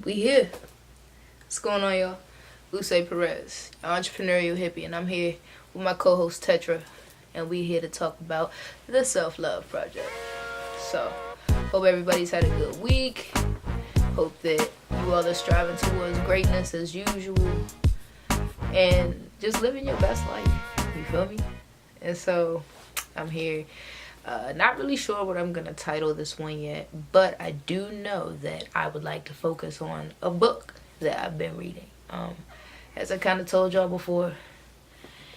We here. What's going on, y'all? Luce Perez, Entrepreneurial Hippy, and I'm here with my co-host Tetra, and we here to talk about the Self-Love Project. So, hope everybody's had a good week. Hope that you all are striving towards greatness as usual, and just living your best life. You feel me? And so, I'm here. Not really sure what I'm going to title this one yet, but I do know that I would like to focus on a book that I've been reading. As I kind of told y'all before,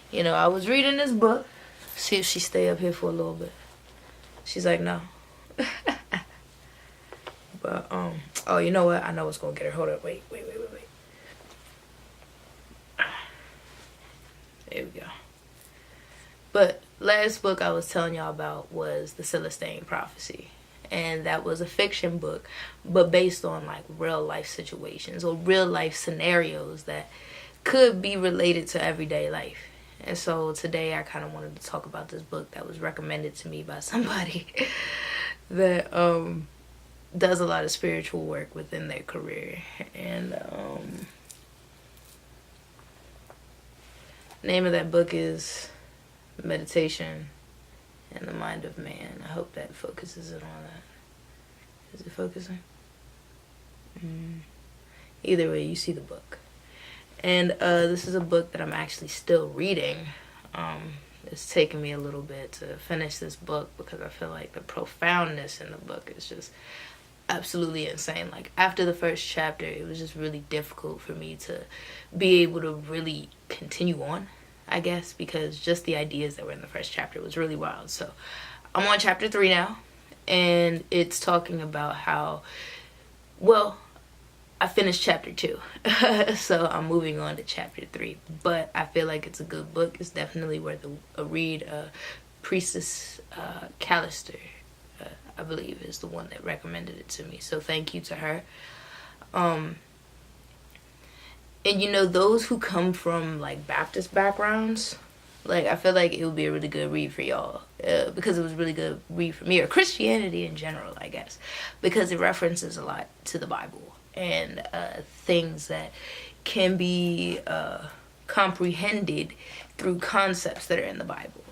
you know, I was reading this book. See if she stay up here for a little bit. She's like, no. But, oh, you know what? I know what's going to get her. Hold up. Wait. There we go. But last book I was telling y'all about was The Celestine Prophecy. And that was a fiction book, but based on like real life situations or real life scenarios that could be related to everyday life. And so today I kind of wanted to talk about this book that was recommended to me by somebody that does a lot of spiritual work within their career. And name of that book is Meditation and the Mind of Man. I hope that focuses it on that. Is it focusing? Either way, you see the book. And this is a book that I'm actually still reading. It's taken me a little bit to finish this book because I feel like the profoundness in the book is just absolutely insane. Like, after the first chapter, it was just really difficult for me to be able to really continue on, I guess, because just the ideas that were in the first chapter was really wild. So I'm on chapter 3 now, and it's talking about how, well, I finished chapter 2, so I'm moving on to chapter 3, but I feel like it's a good book. It's definitely worth a read. Priestess Callister, I believe, is the one that recommended it to me, so thank you to her. And you know, those who come from like Baptist backgrounds, like, I feel like it would be a really good read for y'all, because it was a really good read for me, or Christianity in general, I guess, because it references a lot to the Bible and things that can be comprehended through concepts that are in the Bible.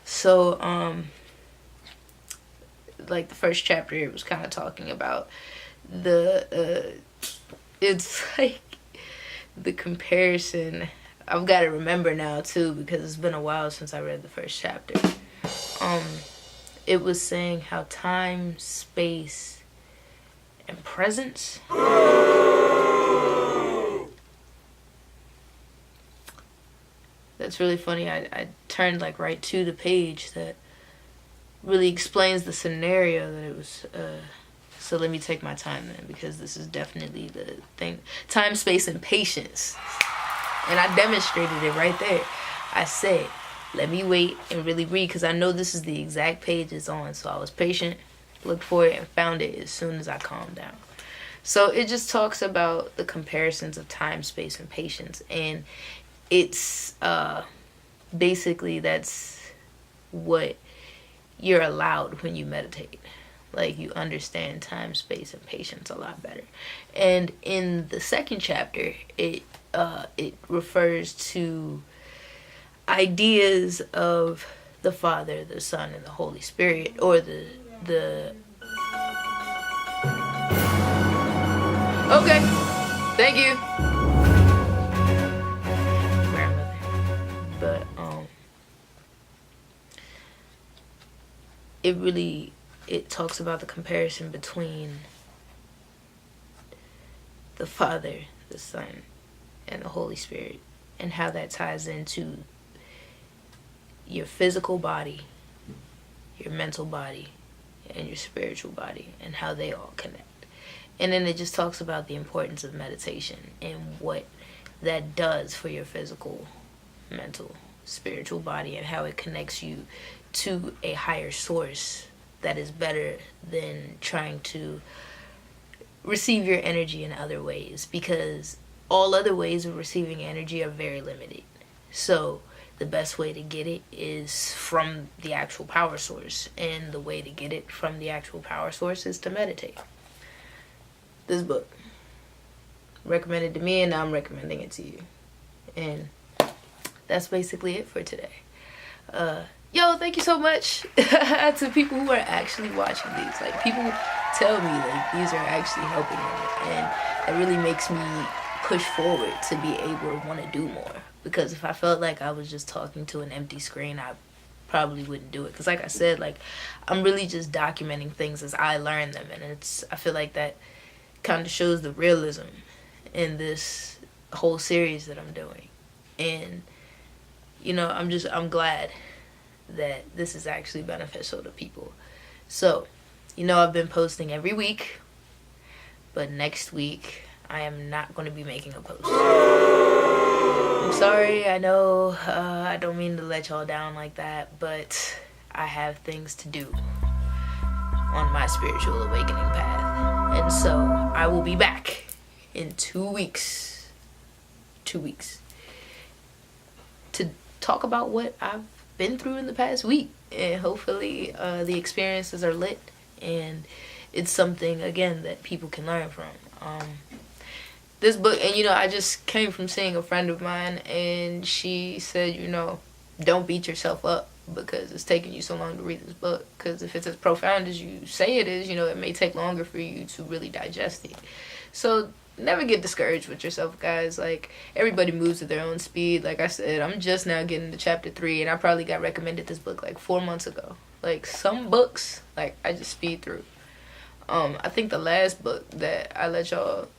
So, like the first chapter, it was kind of talking about it's like, the comparison. I've got to remember now too, because it's been a while since I read the first chapter. It was saying how time, space, and presence. That's really funny. I turned like right to the page that really explains the scenario that it was. So let me take my time then, because this is definitely the thing. Time, space, and patience. And I demonstrated it right there. I said, let me wait and really read, because I know this is the exact page it's on. So I was patient, looked for it, and found it as soon as I calmed down. So it just talks about the comparisons of time, space, and patience. And it's basically that's what you're allowed when you meditate. Like, you understand time, space, and patience a lot better. And in the second chapter, it refers to ideas of the Father, the Son, and the Holy Spirit, or the okay, thank you, grandmother. But it talks about the comparison between the Father, the Son, and the Holy Spirit, and how that ties into your physical body, your mental body, and your spiritual body, and how they all connect. And then it just talks about the importance of meditation and what that does for your physical, mental, spiritual body, and how it connects you to a higher source that is better than trying to receive your energy in other ways, because all other ways of receiving energy are very limited. So the best way to get it is from the actual power source, and the way to get it from the actual power source is to meditate. This book, recommended to me, and now I'm recommending it to you. And that's basically it for today. Yo, thank you so much to people who are actually watching these. Like, people tell me like these are actually helping them, and it really makes me push forward to be able to want to do more. Because if I felt like I was just talking to an empty screen, I probably wouldn't do it. Because like I said, like, I'm really just documenting things as I learn them, and I feel like that kind of shows the realism in this whole series that I'm doing. And you know, I'm glad that this is actually beneficial to people. So, you know, I've been posting every week, but next week I am not going to be making a post. I'm sorry, I know, I don't mean to let y'all down like that, but I have things to do on my spiritual awakening path. And so I will be back in 2 weeks. 2 weeks. To talk about what I've been through in the past week. And hopefully the experiences are lit. And it's something, again, that people can learn from. This book, and you know, I just came from seeing a friend of mine, and she said, you know, don't beat yourself up because it's taking you so long to read this book. Because if it's as profound as you say it is, you know, it may take longer for you to really digest it. So never get discouraged with yourself, guys. Like, everybody moves at their own speed. Like I said, I'm just now getting to chapter 3, and I probably got recommended this book like 4 months ago. Like, some books, like, I just speed through. I think the last book that I let y'all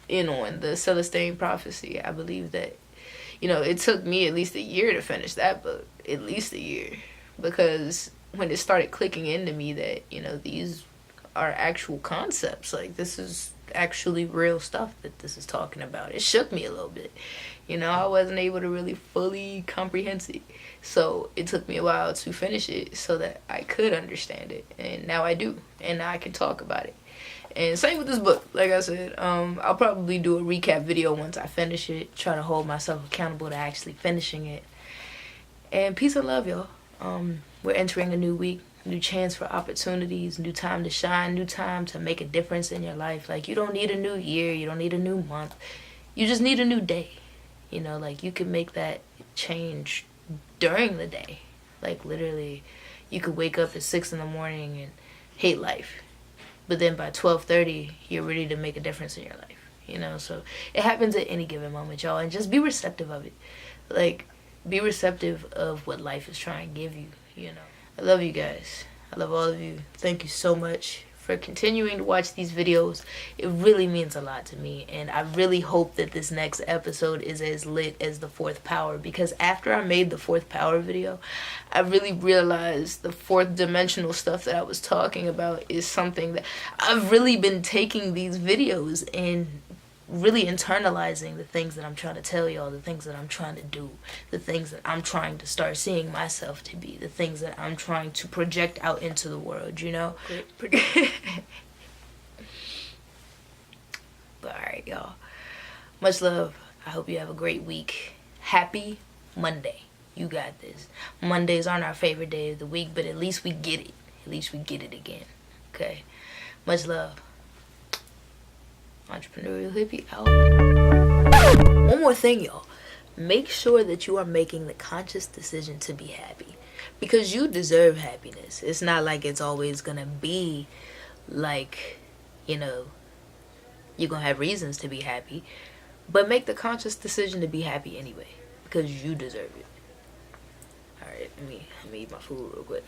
in on, the Celestine Prophecy, I believe that, you know, it took me at least a year to finish that book. At least a year. Because when it started clicking into me that, you know, these are actual concepts. Like, this is actually real stuff that this is talking about. It shook me a little bit. You know, I wasn't able to really fully comprehend it. So it took me a while to finish it so that I could understand it. And now I do. And now I can talk about it. And same with this book. Like I said, I'll probably do a recap video once I finish it. Try to hold myself accountable to actually finishing it. And peace and love, y'all. We're entering a new week. New chance for opportunities, new time to shine, new time to make a difference in your life. Like, you don't need a new year, you don't need a new month. You just need a new day. You know, like, you can make that change during the day. Like, literally, you could wake up at 6 in the morning and hate life. But then by 12:30, you're ready to make a difference in your life. You know, so it happens at any given moment, y'all. And just be receptive of it. Like, be receptive of what life is trying to give you, you know. I love you guys. I love all of you. Thank you so much for continuing to watch these videos. It really means a lot to me. And I really hope that this next episode is as lit as the fourth power. Because after I made the fourth power video, I really realized the fourth dimensional stuff that I was talking about is something that I've really been taking these videos and really internalizing the things that I'm trying to tell y'all, the things that I'm trying to do, the things that I'm trying to start seeing myself to be, the things that I'm trying to project out into the world, you know? But alright, y'all. Much love. I hope you have a great week. Happy Monday. You got this. Mondays aren't our favorite day of the week, but at least we get it. At least we get it again. Okay? Much love. Entrepreneurial Hippy out. One more thing, y'all. Make sure that you are making the conscious decision to be happy. Because you deserve happiness. It's not like it's always going to be like, you know, you're going to have reasons to be happy. But make the conscious decision to be happy anyway. Because you deserve it. Alright, let me eat my food real quick.